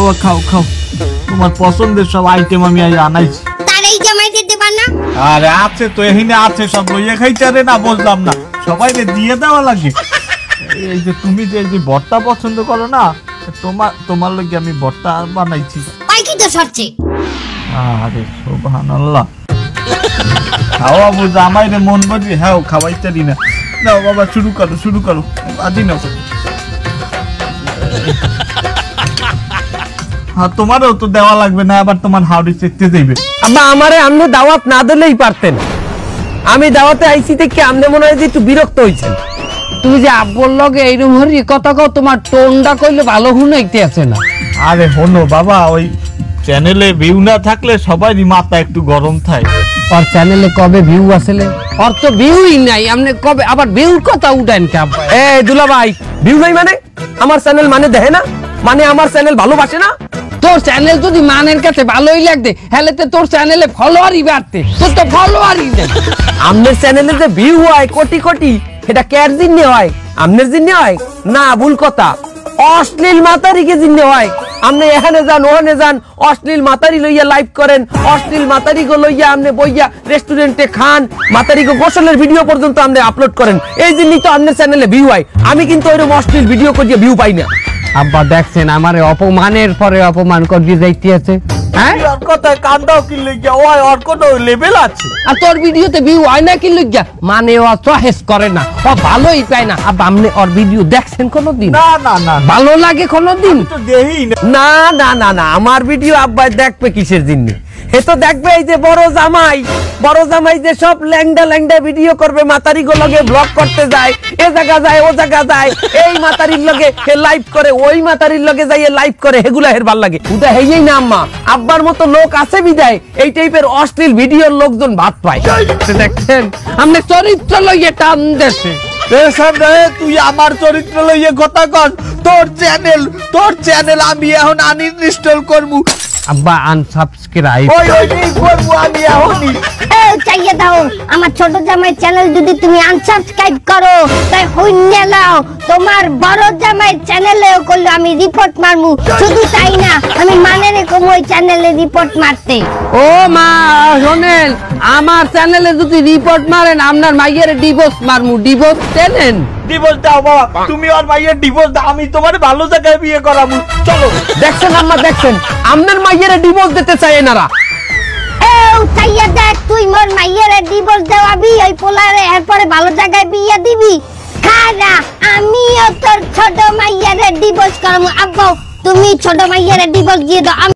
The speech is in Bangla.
বাবা খাও খাও, তোমার পছন্দের সব আইটেম আমি আজ আনাইছি। তারেই জামাই দিতে পার না? আরে আছে তো, এখানে আছে সব, লইয়া খাইছে রে। না বুঝলাম না, সবাই দিয়ে দেওয়া লাগে। এই যে তুমি যে ভর্তা পছন্দ করো না, তোমার লগে আমি ভর্তা বানাইছি। পাই কি তো সরছে? আরে সুবহানাল্লাহ। খাওয়া বুঝা আমায় রে মন বাজি। হ্যাঁ খাওয়াইতারি না। নাও বাবা শুরু করো আজি নাও। হ্যাঁ তোমারও তো দেওয়া লাগবে না, আবার তোমার হাওড়ি চেতে যাইবে। আব্বা আমারে আপনি দাওয়াত না দিলেই পারতেন। আমি দাওয়াতে আইছি থেকে আপনি মনে হয় যে একটু বিরক্ত হইছেন। তুমি যে আব্বুর লগে এইরকম হরি কথা কও, তোমার টোনটা কইলে ভালো শুনাইতে আছে না। আরে হনো বাবা, ওই চ্যানেলে ভিউ না থাকলে সবারই মাথা একটু গরম থাকে। ওর চ্যানেলে কবে ভিউ আসলে? ওর তো ভিউই নাই, আপনি কবে আবার ভিউর কথা উঠান কে আব্বা? এ দুলা ভাই, ভিউ নাই মানে আমার চ্যানেল মানে দেখে না, মানে আমার চ্যানেল ভালোবাসে না। তোর চ্যানেল যদি মানের কাছে ভালোই লাগতে, হেলে তো তোর চ্যানেলে ফলোয়ারই বাড়তে। তোর তো ফলোয়ারই নেই। আমনের চ্যানেলে যে ভিউ হয় কোটি কোটি, এটা কার জিন্নে হয়? আমনের জিন্নে হয় না? ভুল কথা, অশ্লীল মাতারিকে জিন্নে হয়। আপনি এখানে যান ওখানে যান, অশ্লীল মাতারি লইয়া লাইভ করেন, অশ্লীল মাতারি গো লইয়া আপনি বইয়া রেস্টুরেন্টে খান, মাতারি গো গোসলের ভিডিও পর্যন্ত আপনি আপলোড করেন। এই জন্যই তো আপনার চ্যানেলে ভিউ হয়। আমি কিন্তু ওইরকম অশ্লীল ভিডিও করিয়ে ভিউ পাই না। আব্বা দেখছেন আমারে অপমানের পরে অপমান করিয়ে যাইতে আছে। হ্যাঁ ওর কথায় কান্দাও কি লইয়া, ওই ওর কোনো লেভেল আছে। আর তোর ভিডিওতে ভিউ হয় না কি লইয়া? মানে ও চয়েস করে না, ও ভালোই পায় না। আব্বা আপনি ওর ভিডিও দেখছেন কোনোদিন? না না না, ভালো লাগে কোনোদিন? তো দেই না। না না না না, আমার ভিডিও আব্বাই দেখবে কিসের জন্য? হে তো দেখবে এই যে বড় জামাই যে সব ল্যাংডা ল্যাংডা ভিডিও করবে, মাতারি গো লগে ব্লগ করতে যায়, এ জায়গা যায় ও জায়গা যায়, এই মাতারির লগে হে লাইভ করে, ওই মাতারির লগে যাইয়ে লাইভ করে, হেগুলা হের ভাল লাগে। উদা হেই না আম্মা, আব্বার মতো লোক আছে বিদায় এই টাইপের অশ্লীল ভিডিওর লোকজন ভাত পায়। দেখছেন আপনি চরিত্র লইয়ে টান দেশে। তুই আমার চরিত্র লইয়ে কথা কর। তোর চ্যানেল আমি এখন আনইনস্টল করবো। আব্বা আনসাবস্ক্রাইব। ওই করবো আমি এখনই। চাইয়ে দাও আমার ছোট জামাই চ্যানেল যদি তুমি আনসাবস্ক্রাইব করো, তাই হইন্যা নাও তোমার বড় জামাই চ্যানেলেও করলে আমি রিপোর্ট মারমু। শুধু তাই না, আমি মানে রেখো ওই চ্যানেলে রিপোর্ট মারতে। ও মা শোনেন, আমার চ্যানেলে যদি রিপোর্ট মারেন আপনার মাইয়ের ডিভোর্স মারমু। ডিভোর্স দেন? ডিভোর্স দাও বাবা, তুমি আর মাইয়ের ডিভোর্স দাও, আমি তোমার ভালো জায়গায় বিয়ে করাবো। চলো। দেখছেন আম্মা, দেখছেন আপনার মাইয়ের ডিভোর্স দিতে চায় এনারা। চাইয়া দেখ, তুই মোর মাইয়ের ডিভোর্স দেওয়াবি, ওই পোলারে এরপরে ভালো জায়গায় বিয়ে দিবি। খারা আমিও তোর ছোট মাইয়ের ডিভোর্স করবো। আব্বা তুমি ছোট মাইয়ের ডিভোর্স দিয়ে দাও।